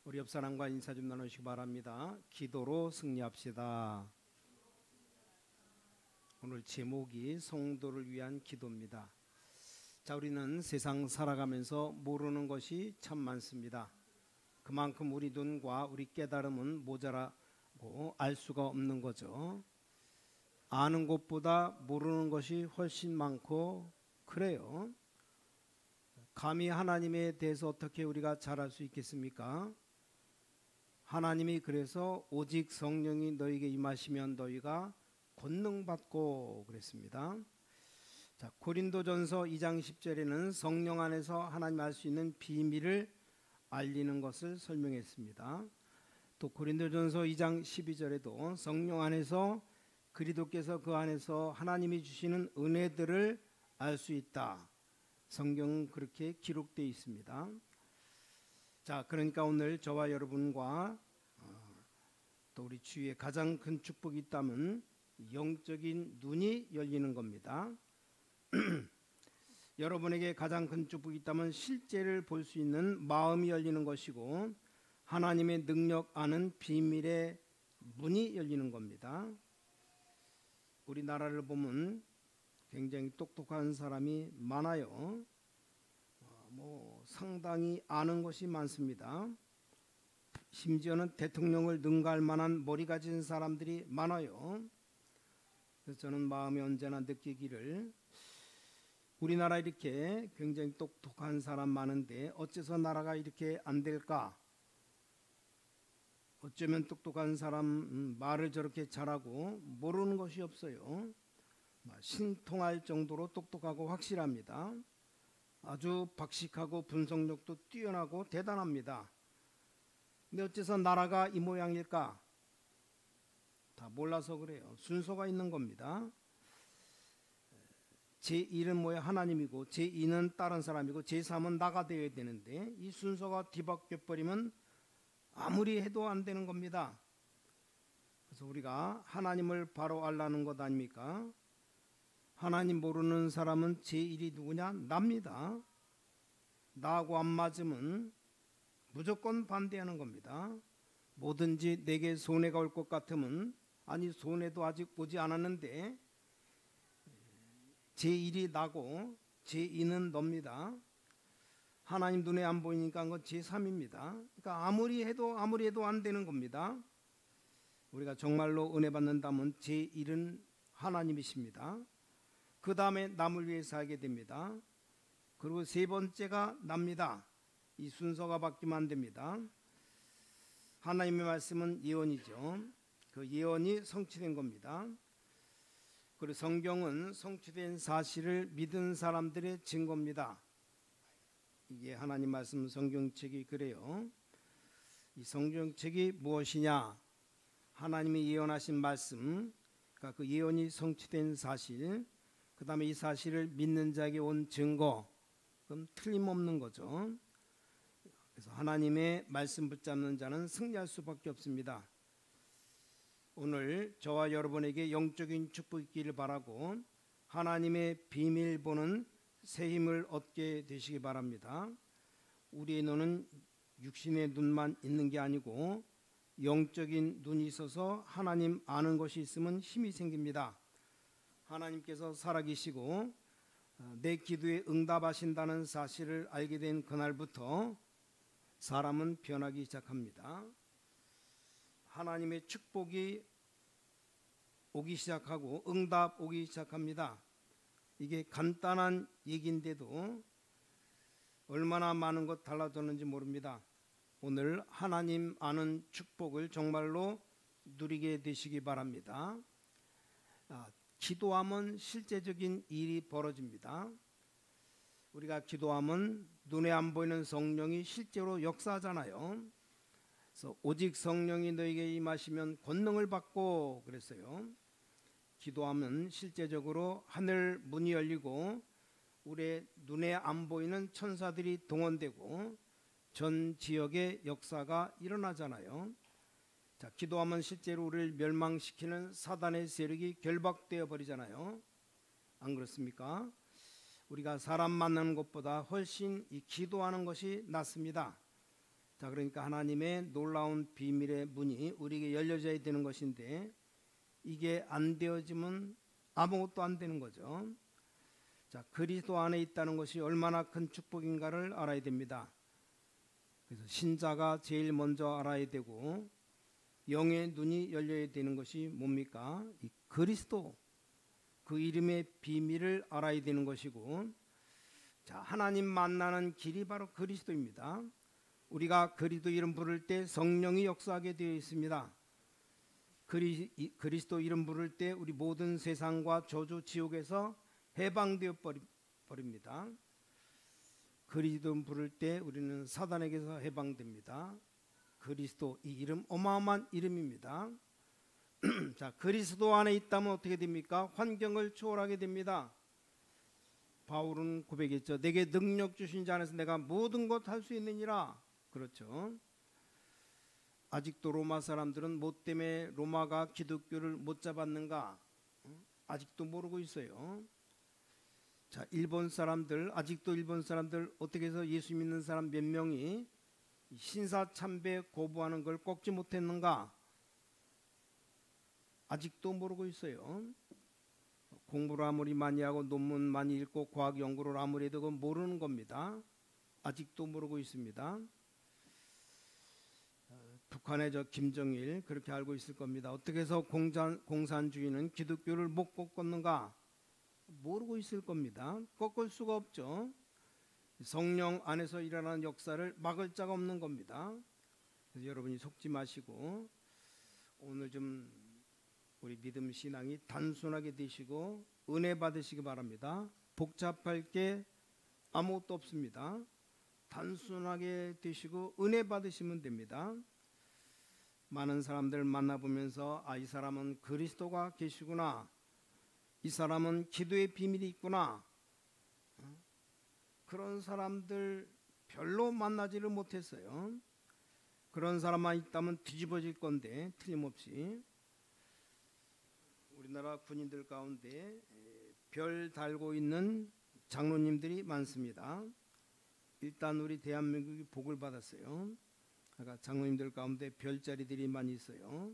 우리 옆 사람과 인사 좀 나누시기 바랍니다. 기도로 승리합시다. 오늘 제목이 성도를 위한 기도입니다. 자, 우리는 세상 살아가면서 모르는 것이 참 많습니다. 그만큼 우리 눈과 우리 깨달음은 모자라고 알 수가 없는 거죠. 아는 것보다 모르는 것이 훨씬 많고 그래요. 감히 하나님에 대해서 어떻게 우리가 잘 알 수 있겠습니까? 하나님이 그래서 오직 성령이 너에게 임하시면 너희가 권능받고 그랬습니다. 자, 고린도전서 2장 10절에는 성령 안에서 하나님 알 수 있는 비밀을 알리는 것을 설명했습니다. 또 고린도전서 2장 12절에도 성령 안에서 그리스도께서 그 안에서 하나님이 주시는 은혜들을 알 수 있다. 성경은 그렇게 기록되어 있습니다. 자, 그러니까 오늘 저와 여러분과 또 우리 주위에 가장 큰 축복이 있다면 영적인 눈이 열리는 겁니다. 여러분에게 가장 큰 축복이 있다면 실제를 볼 수 있는 마음이 열리는 것이고 하나님의 능력 아는 비밀의 문이 열리는 겁니다. 우리나라를 보면 굉장히 똑똑한 사람이 많아요. 상당히 아는 것이 많습니다. 심지어는 대통령을 능가할 만한 머리 가진 사람들이 많아요. 그래서 저는 마음이 언제나 느끼기를 우리나라 이렇게 굉장히 똑똑한 사람 많은데 어째서 나라가 이렇게 안 될까? 어쩌면 똑똑한 사람 말을 저렇게 잘하고 모르는 것이 없어요. 신통할 정도로 똑똑하고 확실합니다. 아주 박식하고 분석력도 뛰어나고 대단합니다. 근데 어째서 나라가 이 모양일까? 다 몰라서 그래요. 순서가 있는 겁니다. 제1은 뭐야? 하나님이고 제2는 다른 사람이고 제3은 나가 되어야 되는데 이 순서가 뒤바뀌어 버리면 아무리 해도 안 되는 겁니다. 그래서 우리가 하나님을 바로 알라는 것 아닙니까? 하나님 모르는 사람은 제1이 누구냐? 납니다. 나하고 안 맞으면 무조건 반대하는 겁니다. 뭐든지 내게 손해가 올 것 같으면 아니 손해도 아직 오지 않았는데 제1이 나고 제2는 넙니다. 하나님 눈에 안 보이니까 그건 제3입니다. 그러니까 아무리 해도 안 되는 겁니다. 우리가 정말로 은혜 받는다면 제1은 하나님이십니다. 그 다음에 남을 위해 살게 됩니다. 그리고 세 번째가 납니다. 이 순서가 바뀌면 안 됩니다. 하나님의 말씀은 예언이죠. 그 예언이 성취된 겁니다. 그리고 성경은 성취된 사실을 믿은 사람들의 증거입니다. 이게 하나님 말씀 성경책이 그래요. 이 성경책이 무엇이냐? 하나님이 예언하신 말씀, 그러니까 그 예언이 성취된 사실, 그 다음에 이 사실을 믿는 자에게 온 증거, 그럼 틀림없는 거죠. 그래서 하나님의 말씀 붙잡는 자는 승리할 수밖에 없습니다. 오늘 저와 여러분에게 영적인 축복이 있기를 바라고 하나님의 비밀 보는 새 힘을 얻게 되시기 바랍니다. 우리의 눈은 육신의 눈만 있는 게 아니고 영적인 눈이 있어서 하나님 아는 것이 있으면 힘이 생깁니다. 하나님께서 살아계시고 내 기도에 응답하신다는 사실을 알게 된 그날부터 사람은 변하기 시작합니다. 하나님의 축복이 오기 시작하고 응답 오기 시작합니다. 이게 간단한 얘기인데도 얼마나 많은 것 달라졌는지 모릅니다. 오늘 하나님 아는 축복을 정말로 누리게 되시기 바랍니다. 기도하면 실제적인 일이 벌어집니다. 우리가 기도하면 눈에 안 보이는 성령이 실제로 역사하잖아요. 그래서 오직 성령이 너에게 임하시면 권능을 받고 그랬어요. 기도하면 실제적으로 하늘 문이 열리고 우리의 눈에 안 보이는 천사들이 동원되고 전 지역의 역사가 일어나잖아요. 자, 기도하면 실제로 우리를 멸망시키는 사단의 세력이 결박되어 버리잖아요. 안 그렇습니까? 우리가 사람 만나는 것보다 훨씬 이 기도하는 것이 낫습니다. 자, 그러니까 하나님의 놀라운 비밀의 문이 우리에게 열려져야 되는 것인데 이게 안 되어지면 아무것도 안 되는 거죠. 자, 그리스도 안에 있다는 것이 얼마나 큰 축복인가를 알아야 됩니다. 그래서 신자가 제일 먼저 알아야 되고 영의 눈이 열려야 되는 것이 뭡니까? 이 그리스도, 그 이름의 비밀을 알아야 되는 것이고, 자, 하나님 만나는 길이 바로 그리스도입니다. 우리가 그리스도 이름 부를 때 성령이 역사하게 되어 있습니다. 그리스도 이름 부를 때 우리 모든 세상과 저주 지옥에서 해방되어 버립니다. 그리스도 이름 부를 때 우리는 사단에게서 해방됩니다. 그리스도, 이 이름 어마어마한 이름입니다. 자, 그리스도 안에 있다면 어떻게 됩니까? 환경을 초월하게 됩니다. 바울은 고백했죠. 내게 능력 주신 자 안에서 내가 모든 것 할 수 있느니라. 그렇죠. 아직도 로마 사람들은 뭐 때문에 로마가 기독교를 못 잡았는가? 아직도 모르고 있어요. 자, 일본 사람들, 아직도 일본 사람들 어떻게 해서 예수 믿는 사람 몇 명이 신사참배 거부하는 걸 꺾지 못했는가? 아직도 모르고 있어요. 공부를 아무리 많이 하고 논문 많이 읽고 과학 연구를 아무리 해도 그건 모르는 겁니다. 아직도 모르고 있습니다. 북한의 저 김정일 그렇게 알고 있을 겁니다. 어떻게 해서 공산주의는 기독교를 못 꺾었는가? 모르고 있을 겁니다. 꺾을 수가 없죠. 성령 안에서 일어나는 역사를 막을 자가 없는 겁니다. 그래서 여러분이 속지 마시고 오늘 좀 우리 믿음 신앙이 단순하게 되시고 은혜 받으시기 바랍니다. 복잡할 게 아무것도 없습니다. 단순하게 되시고 은혜 받으시면 됩니다. 많은 사람들 만나보면서 이 사람은 그리스도가 계시구나, 이 사람은 기도의 비밀이 있구나, 그런 사람들 별로 만나지를 못했어요. 그런 사람만 있다면 뒤집어질 건데 틀림없이 우리나라 군인들 가운데 별 달고 있는 장로님들이 많습니다. 일단 우리 대한민국이 복을 받았어요. 그러니까 장로님들 가운데 별자리들이 많이 있어요.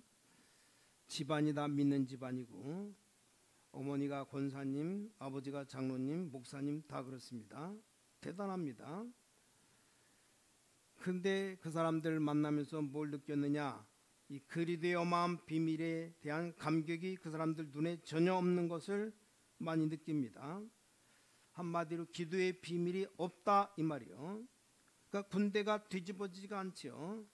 집안이 다 믿는 집안이고 어머니가 권사님, 아버지가 장로님, 목사님 다 그렇습니다. 대단합니다. 근데 그 사람들 만나면서 뭘 느꼈느냐? 이 그리스도의 어마어마한 비밀에 대한 감격이 그 사람들 눈에 전혀 없는 것을 많이 느낍니다. 한마디로 기도의 비밀이 없다 이 말이요. 그러니까 군대가 뒤집어지지가 않지요.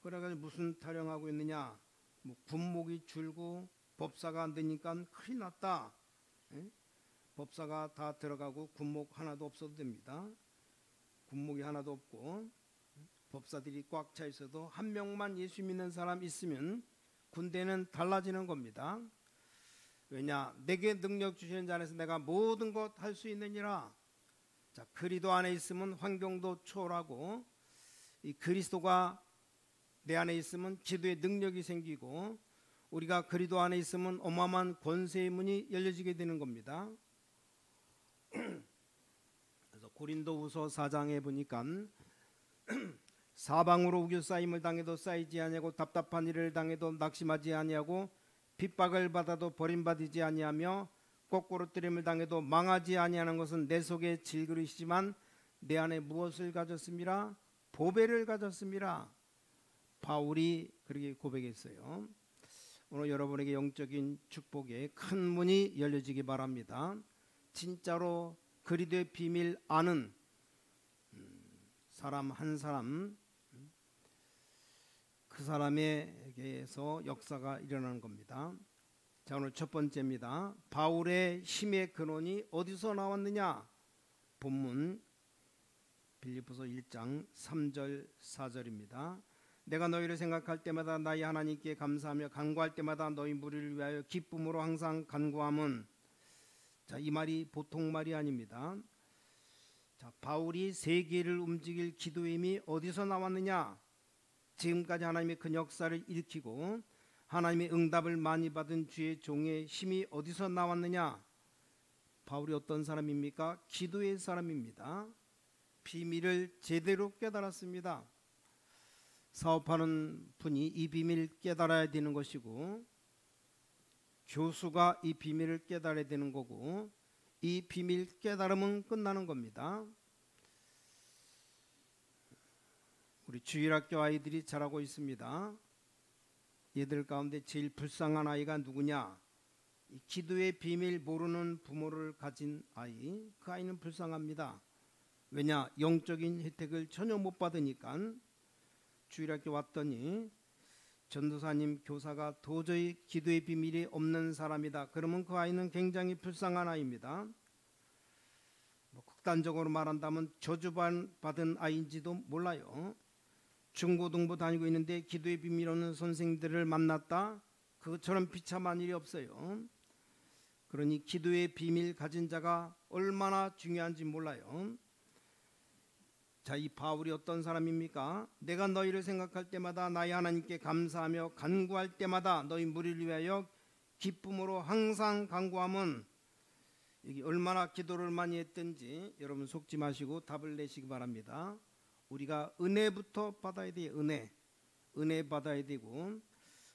그래가지고 무슨 타령하고 있느냐? 뭐 군목이 줄고 법사가 안 되니까 큰일 났다. 에? 법사가 다 들어가고 군목 하나도 없어도 됩니다. 군목이 하나도 없고 법사들이 꽉 차 있어도 한 명만 예수 믿는 사람 있으면 군대는 달라지는 겁니다. 왜냐? 내게 능력 주시는 자 안에서 내가 모든 것 할 수 있느니라. 자, 그리스도 안에 있으면 환경도 초월하고 이 그리스도가 내 안에 있으면 기도의 능력이 생기고 우리가 그리스도 안에 있으면 어마어마한 권세의 문이 열려지게 되는 겁니다. 그래서 고린도후서 4장에 보니까 사방으로 우겨 쌓임을 당해도 쌓이지 아니하고 답답한 일을 당해도 낙심하지 아니하고 핍박을 받아도 버림받지 아니하며 거꾸로 뜨림을 당해도 망하지 아니하는 것은 내 속에 질그릇이지만 내 안에 무엇을 가졌습니다? 보배를 가졌습니다. 바울이 그렇게 고백했어요. 오늘 여러분에게 영적인 축복의 큰 문이 열려지기 바랍니다. 진짜로 그리스도의 비밀 아는 사람 한 사람, 그 사람에게서 역사가 일어나는 겁니다. 자, 오늘 첫 번째입니다. 바울의 힘의 근원이 어디서 나왔느냐? 본문 빌립보서 1장 3절 4절입니다. 내가 너희를 생각할 때마다 나의 하나님께 감사하며 간구할 때마다 너희 무리를 위하여 기쁨으로 항상 간구함은, 자, 이 말이 보통 말이 아닙니다. 자, 바울이 세계를 움직일 기도의 힘이 어디서 나왔느냐? 지금까지 하나님의 그 역사를 일으키고 하나님의 응답을 많이 받은 주의 종의 힘이 어디서 나왔느냐? 바울이 어떤 사람입니까? 기도의 사람입니다. 비밀을 제대로 깨달았습니다. 사업하는 분이 이 비밀을 깨달아야 되는 것이고, 교수가 이 비밀을 깨달아야 되는 거고, 이 비밀 깨달으면 끝나는 겁니다. 우리 주일학교 아이들이 잘하고 있습니다. 얘들 가운데 제일 불쌍한 아이가 누구냐? 이 기도의 비밀 모르는 부모를 가진 아이, 그 아이는 불쌍합니다. 왜냐? 영적인 혜택을 전혀 못 받으니까. 주일학교 왔더니 전도사님, 교사가 도저히 기도의 비밀이 없는 사람이다. 그러면 그 아이는 굉장히 불쌍한 아이입니다. 극단적으로 말한다면 저주받은 아이인지도 몰라요. 중고등부 다니고 있는데 기도의 비밀 없는 선생님들을 만났다? 그것처럼 비참한 일이 없어요. 그러니 기도의 비밀 가진 자가 얼마나 중요한지 몰라요. 자, 이 바울이 어떤 사람입니까? 내가 너희를 생각할 때마다 나의 하나님께 감사하며 간구할 때마다 너희 무리를 위하여 기쁨으로 항상 간구함은, 이게 얼마나 기도를 많이 했든지 여러분 속지 마시고 답을 내시기 바랍니다. 우리가 은혜부터 받아야 돼요. 은혜 받아야 되고,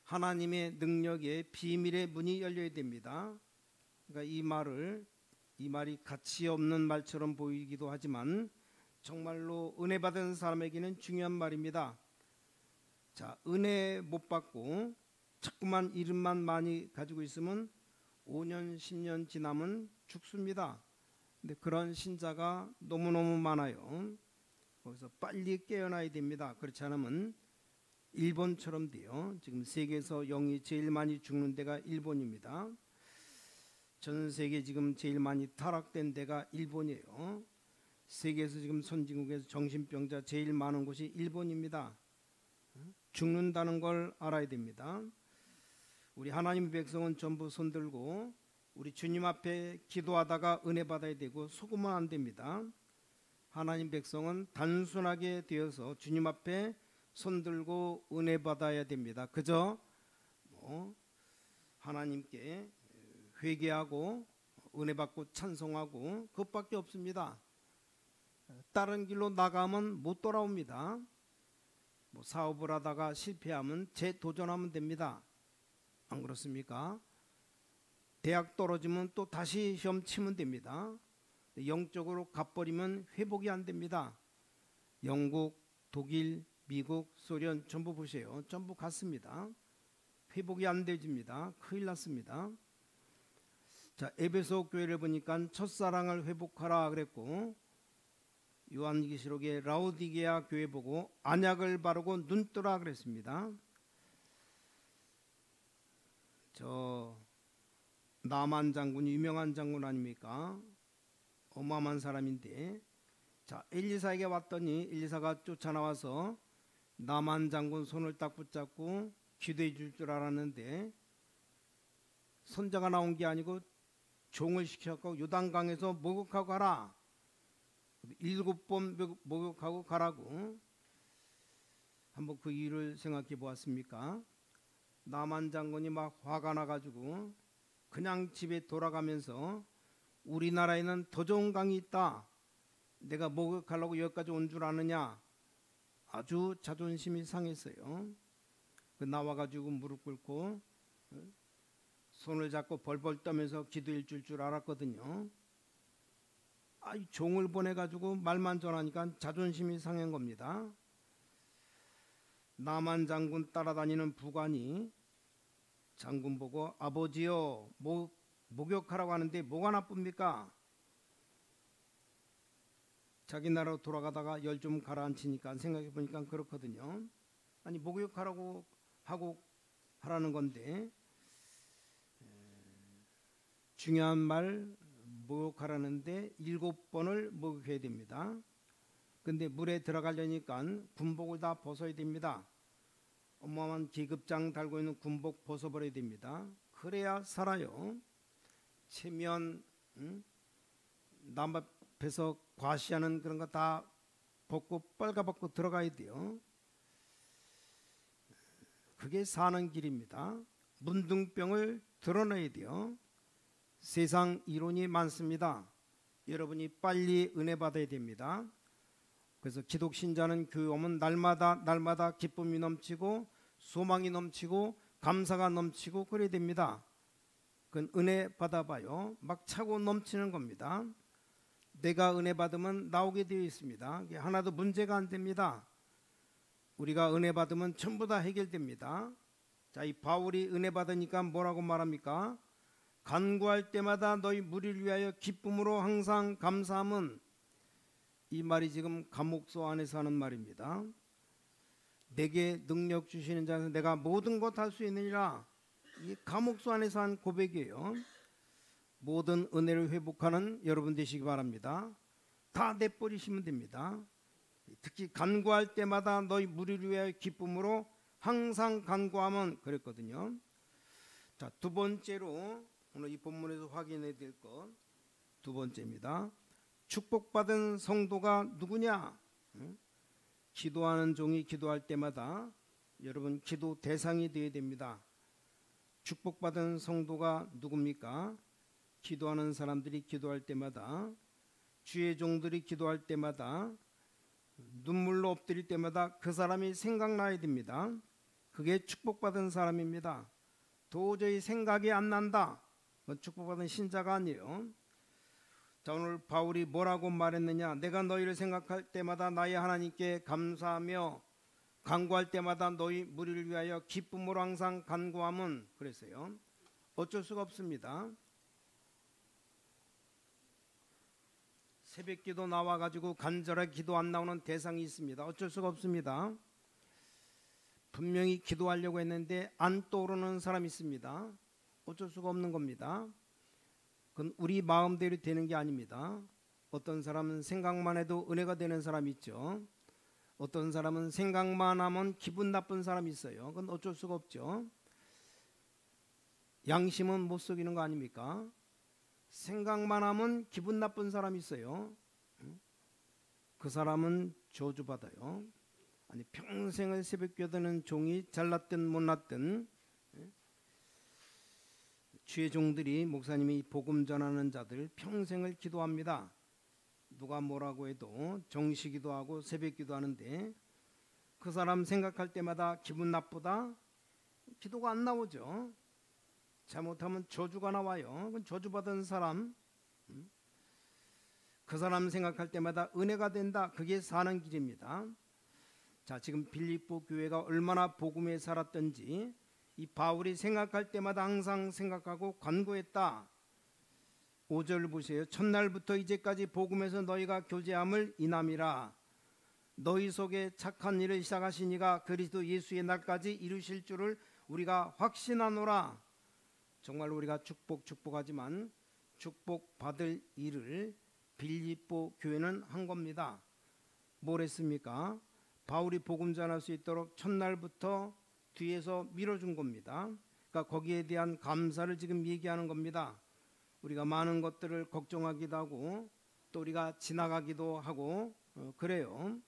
하나님의 능력의 비밀의 문이 열려야 됩니다. 그러니까 이 말이 가치 없는 말처럼 보이기도 하지만 정말로 은혜 받은 사람에게는 중요한 말입니다. 자, 은혜 못 받고 자꾸만 이름만 많이 가지고 있으면 5년 10년 지나면 죽습니다. 근데 그런 신자가 너무너무 많아요. 거기서 빨리 깨어나야 됩니다. 그렇지 않으면 일본처럼 돼요. 지금 세계에서 영이 제일 많이 죽는 데가 일본입니다. 전 세계 지금 제일 많이 타락된 데가 일본이에요. 세계에서 지금 선진국에서 정신병자 제일 많은 곳이 일본입니다. 죽는다는 걸 알아야 됩니다. 우리 하나님의 백성은 전부 손들고 우리 주님 앞에 기도하다가 은혜 받아야 되고, 속으면 안 됩니다. 하나님 백성은 단순하게 되어서 주님 앞에 손들고 은혜 받아야 됩니다. 그저 하나님께 회개하고 은혜 받고 찬송하고 그것밖에 없습니다. 다른 길로 나가면 못 돌아옵니다. 사업을 하다가 실패하면 재도전하면 됩니다. 안 그렇습니까? 대학 떨어지면 또 다시 시험 치면 됩니다. 영적으로 갚버리면 회복이 안 됩니다. 영국, 독일, 미국, 소련 전부 보세요. 전부 갔습니다. 회복이 안 되집니다. 큰일 났습니다. 자, 에베소 교회를 보니까 첫사랑을 회복하라 그랬고, 요한계시록의 라오디게아 교회 보고 안약을 바르고 눈 뜨라 그랬습니다. 저 나만 장군이 유명한 장군 아닙니까? 어마어마한 사람인데, 자, 엘리사에게 왔더니 엘리사가 쫓아나와서 나만 장군 손을 딱 붙잡고 기도해 줄 알았는데, 선자가 나온 게 아니고 종을 시켜서 요단강에서 목욕하고 가라, 7번 목욕하고 가라고. 한번 그 일을 생각해 보았습니까? 나만 장군이 막 화가 나가지고 그냥 집에 돌아가면서 우리나라에는 더 좋은 강이 있다, 내가 목욕하려고 여기까지 온 줄 아느냐, 아주 자존심이 상했어요. 나와가지고 무릎 꿇고 손을 잡고 벌벌 떠면서 기도해 줄 알았거든요. 종을 보내가지고 말만 전하니까 자존심이 상한 겁니다. 나만 장군 따라다니는 부관이 장군 보고 아버지요, 목욕하라고 하는데 뭐가 나쁩니까? 자기 나라로 돌아가다가 열 좀 가라앉히니까 생각해 보니까 그렇거든요. 아니, 목욕하라고 하고 하라는 건데, 중요한 말 목욕하라는데 7번을 목욕해야 됩니다. 근데 물에 들어가려니까 군복을 다 벗어야 됩니다. 어마어마한 계급장 달고 있는 군복 벗어버려야 됩니다. 그래야 살아요. 체면, 남 앞에서 과시하는 그런 거 다 벗고 빨가벗고 들어가야 돼요. 그게 사는 길입니다. 문둥병을 드러내야 돼요. 세상 이론이 많습니다. 여러분이 빨리 은혜 받아야 됩니다. 그래서 기독 신자는 교회 오면 날마다 기쁨이 넘치고 소망이 넘치고 감사가 넘치고 그래야 됩니다. 그건 은혜 받아봐요. 막 차고 넘치는 겁니다. 내가 은혜 받으면 나오게 되어 있습니다. 하나도 문제가 안 됩니다. 우리가 은혜 받으면 전부 다 해결됩니다. 자, 이 바울이 은혜 받으니까 뭐라고 말합니까? 간구할 때마다 너희 무리를 위하여 기쁨으로 항상 감사함은, 이 말이 지금 감옥소 안에서 하는 말입니다. 내게 능력 주시는 자에서 내가 모든 것 할 수 있느니라. 이 감옥소 안에서 한 고백이에요. 모든 은혜를 회복하는 여러분 되시기 바랍니다. 다 내버리시면 됩니다. 특히 간구할 때마다 너희 무리를 위하여 기쁨으로 항상 간구하면 그랬거든요. 자, 두 번째로 오늘 이 본문에서 확인해야 될 것, 두 번째입니다. 축복받은 성도가 누구냐? 기도하는 종이 기도할 때마다 여러분 기도 대상이 되어야 됩니다. 축복받은 성도가 누굽니까? 기도하는 사람들이 기도할 때마다, 주의 종들이 기도할 때마다, 눈물로 엎드릴 때마다 그 사람이 생각나야 됩니다. 그게 축복받은 사람입니다. 도저히 생각이 안 난다, 그건 축복받은 신자가 아니에요. 자, 오늘 바울이 뭐라고 말했느냐? 내가 너희를 생각할 때마다 나의 하나님께 감사하며 간구할 때마다 너희 무리를 위하여 기쁨으로 항상 간구함은, 그랬어요. 어쩔 수가 없습니다. 새벽기도 나와가지고 간절하게 기도 안 나오는 대상이 있습니다. 어쩔 수가 없습니다. 분명히 기도하려고 했는데 안 떠오르는 사람이 있습니다. 어쩔 수가 없는 겁니다. 그건 우리 마음대로 되는 게 아닙니다. 어떤 사람은 생각만 해도 은혜가 되는 사람이 있죠. 어떤 사람은 생각만 하면 기분 나쁜 사람이 있어요. 그건 어쩔 수가 없죠. 양심은 못 속이는 거 아닙니까? 생각만 하면 기분 나쁜 사람이 있어요. 그 사람은 저주받아요. 아니, 평생을 새벽기도 드는 종이 잘났든 못났든, 주의 종들이, 목사님이 복음 전하는 자들 평생을 기도합니다. 누가 뭐라고 해도 정시기도 하고 새벽기도 하는데 그 사람 생각할 때마다 기분 나쁘다? 기도가 안 나오죠. 잘못하면 저주가 나와요. 그건 저주받은 사람, 그 사람 생각할 때마다 은혜가 된다. 그게 사는 길입니다. 자, 지금 빌립보 교회가 얼마나 복음에 살았던지 이 바울이 생각할 때마다 항상 생각하고 간구했다. 5절 보세요. 첫날부터 이제까지 복음에서 너희가 교제함을 인함이라. 너희 속에 착한 일을 시작하신 이가 그리스도 예수의 날까지 이루실 줄을 우리가 확신하노라. 정말 우리가 축복하지만 축복받을 일을 빌립보 교회는 한 겁니다. 뭘 했습니까? 바울이 복음 전할 수 있도록 첫날부터 뒤에서 밀어준 겁니다. 그러니까 거기에 대한 감사를 지금 얘기하는 겁니다. 우리가 많은 것들을 걱정하기도 하고 또 우리가 지나가기도 하고 그래요.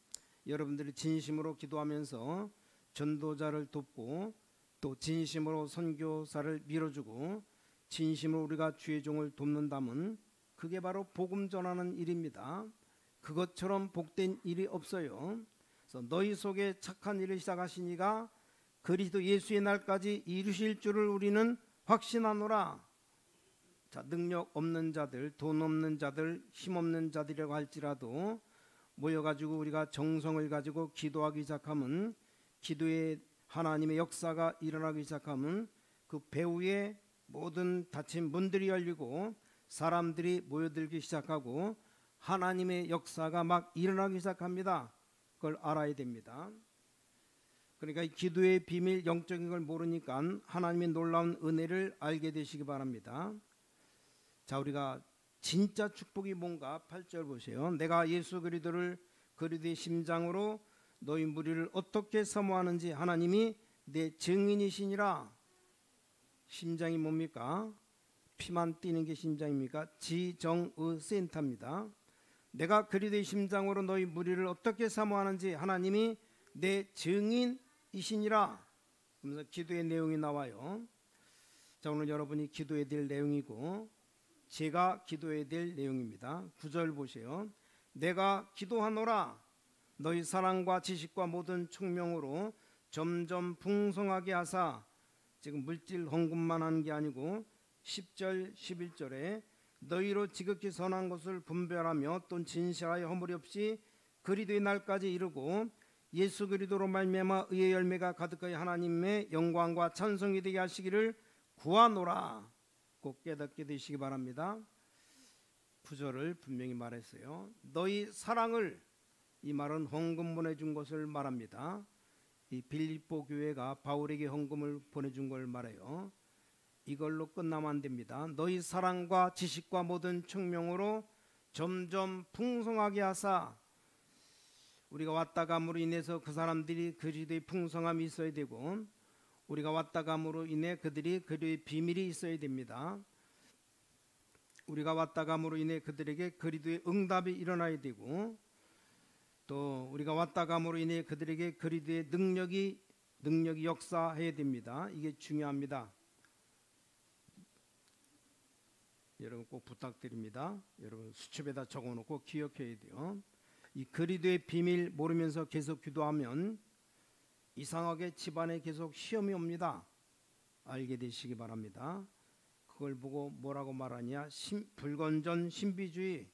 여러분들이 진심으로 기도하면서 전도자를 돕고 또 진심으로 선교사를 밀어주고 진심으로 우리가 주의 종을 돕는다면 그게 바로 복음 전하는 일입니다. 그것처럼 복된 일이 없어요. 그래서 너희 속에 착한 일을 시작하신 이가 그리스도 예수의 날까지 이루실 줄을 우리는 확신하노라. 자, 능력 없는 자들, 돈 없는 자들, 힘 없는 자들이라고 할지라도 모여가지고 우리가 정성을 가지고 기도하기 시작하면, 기도에 하나님의 역사가 일어나기 시작하면 그 배후에 모든 닫힌 문들이 열리고 사람들이 모여들기 시작하고 하나님의 역사가 막 일어나기 시작합니다. 그걸 알아야 됩니다. 그러니까 이 기도의 비밀, 영적인 걸 모르니까 하나님의 놀라운 은혜를 알게 되시기 바랍니다. 자, 우리가 진짜 축복이 뭔가 8절 보세요. 내가 예수 그리스도를 그리스도의 심장으로 너희 무리를 어떻게 사모하는지 하나님이 내 증인이시니라. 심장이 뭡니까? 피만 뛰는 게 심장입니까? 지정의 센터입니다. 내가 그리스도의 심장으로 너희 무리를 어떻게 사모하는지 하나님이 내 증인이시니라. 그러면서 기도의 내용이 나와요. 자, 오늘 여러분이 기도해야 될 내용이고 제가 기도해야 될 내용입니다. 9절 보세요. 내가 기도하노라. 너희 사랑과 지식과 모든 총명으로 점점 풍성하게 하사, 지금 물질 헌금만 하는 게 아니고 10절 11절에 너희로 지극히 선한 것을 분별하며 또 진실하여 허물이 없이 그리스도의 날까지 이르고 예수 그리스도로 말미암아 의의 열매가 가득하여 하나님의 영광과 찬송이 되게 하시기를 구하노라. 꼭 깨닫게 되시기 바랍니다. 9절을 분명히 말했어요. 너희 사랑을, 이 말은 헌금 보내준 것을 말합니다. 이 빌립보 교회가 바울에게 헌금을 보내준 걸 말해요. 이걸로 끝나면 안 됩니다. 너희 사랑과 지식과 모든 청명으로 점점 풍성하게 하사, 우리가 왔다 감으로 인해서 그 사람들이 그리스도의 풍성함이 있어야 되고, 우리가 왔다 감으로 인해 그들이 그리스도의 비밀이 있어야 됩니다. 우리가 왔다 감으로 인해 그들에게 그리스도의 응답이 일어나야 되고, 또 우리가 왔다 감으로 인해 그들에게 그리스도의 능력이 역사해야 됩니다. 이게 중요합니다. 여러분 꼭 부탁드립니다. 여러분 수첩에다 적어놓고 기억해야 돼요. 이 그리스도의 비밀 모르면서 계속 기도하면 이상하게 집안에 계속 시험이 옵니다. 알게 되시기 바랍니다. 그걸 보고 뭐라고 말하냐? 불건전 신비주의.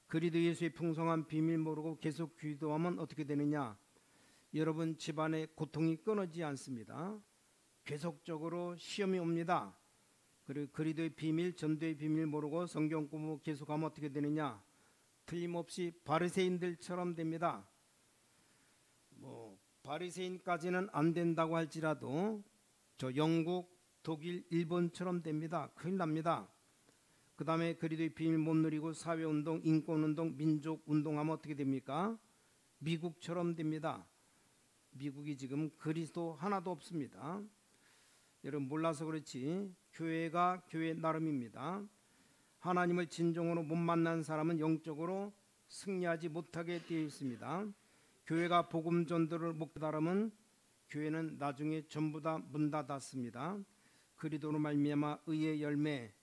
그리스도 예수의 풍성한 비밀 모르고 계속 기도하면 어떻게 되느냐? 여러분 집안에 고통이 끊어지지 않습니다. 계속적으로 시험이 옵니다. 그리고 그리스도의 비밀, 전도의 비밀 모르고 성경 공부 계속하면 어떻게 되느냐? 틀림없이 바리새인들처럼 됩니다. 바리새인까지는 안 된다고 할지라도 저 영국, 독일, 일본처럼 됩니다. 큰일 납니다. 그 다음에 그리스도의 비밀 못 누리고 사회운동, 인권운동, 민족운동하면 어떻게 됩니까? 미국처럼 됩니다. 미국이 지금 그리스도 하나도 없습니다. 여러분 몰라서 그렇지 교회가 교회 나름입니다. 하나님을 진정으로 못 만난 사람은 영적으로 승리하지 못하게 되어 있습니다. 교회가 복음 전도를 못 깨달으면 교회는 나중에 전부 다 문 닫았습니다. 그리스도로 말미암아 의의 열매,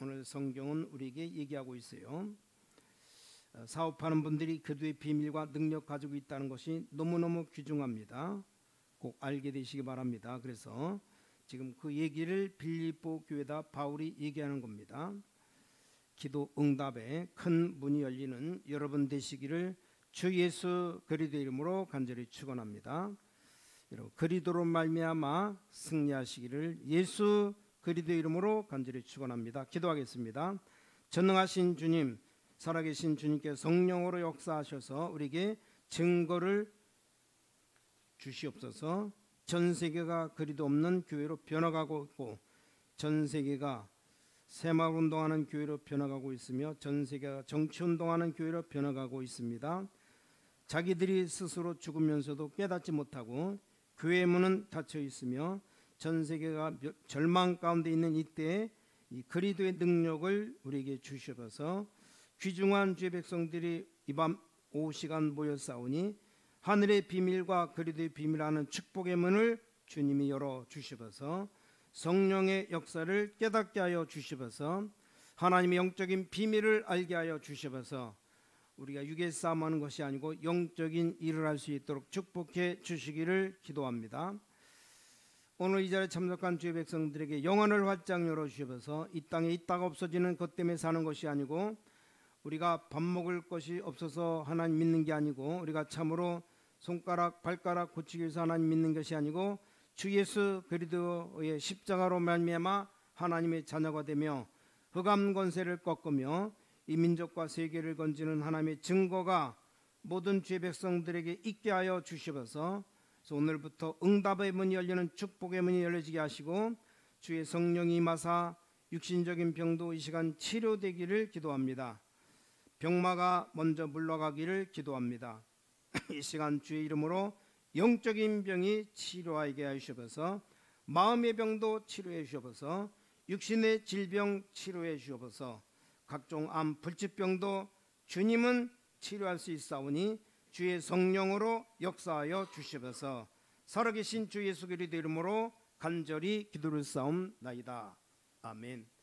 오늘 성경은 우리에게 얘기하고 있어요. 사업하는 분들이 그리스도의 비밀과 능력 가지고 있다는 것이 너무너무 귀중합니다. 꼭 알게 되시기 바랍니다. 그래서 지금 그 얘기를 빌립보 교회다 바울이 얘기하는 겁니다. 기도 응답에 큰 문이 열리는 여러분 되시기를 주 예수 그리스도 이름으로 간절히 축원합니다. 여러분 그리스도로 말미암아 승리하시기를 예수 그리스도 이름으로 간절히 축원합니다. 기도하겠습니다. 전능하신 주님, 살아계신 주님께 성령으로 역사하셔서 우리에게 증거를 주시옵소서. 전 세계가 그리스도 없는 교회로 변화가고 있고, 전 세계가 새마을 운동하는 교회로 변화가고 있으며, 전 세계가 정치 운동하는 교회로 변화가고 있습니다. 자기들이 스스로 죽으면서도 깨닫지 못하고 교회의 문은 닫혀 있으며 전 세계가 절망 가운데 있는 이때에 이 그리스도의 능력을 우리에게 주시옵소서. 귀중한 주의 백성들이 이 밤 오후 시간 모여 싸우니 하늘의 비밀과 그리스도의 비밀하는 축복의 문을 주님이 열어 주시옵소서. 성령의 역사를 깨닫게 하여 주시옵소서. 하나님의 영적인 비밀을 알게 하여 주시옵소서. 우리가 육의 싸움하는 것이 아니고 영적인 일을 할 수 있도록 축복해 주시기를 기도합니다. 오늘 이 자리에 참석한 주의 백성들에게 영혼을 활짝 열어주셔서 이 땅에 있다가 없어지는 것 때문에 사는 것이 아니고, 우리가 밥 먹을 것이 없어서 하나님 믿는 게 아니고, 우리가 참으로 손가락 발가락 고치기 위해서 하나님 믿는 것이 아니고, 주 예수 그리스도의 십자가로 말미암아 하나님의 자녀가 되며 흑암 권세를 꺾으며 이 민족과 세계를 건지는 하나님의 증거가 모든 주의 백성들에게 있게 하여 주시옵소서. 오늘부터 응답의 문이 열리는 축복의 문이 열려지게 하시고 주의 성령이 임하사 육신적인 병도 이 시간 치료되기를 기도합니다. 병마가 먼저 물러가기를 기도합니다. 이 시간 주의 이름으로 영적인 병이 치료하게 하시옵소서. 마음의 병도 치료해 주시옵소서. 육신의 질병 치료해 주시옵소서. 각종 암 불치병도 주님은 치료할 수 있사오니 주의 성령으로 역사하여 주시옵소서. 살아계신 주 예수 그리스도 이름으로 간절히 기도를 싸움나이다. 아멘.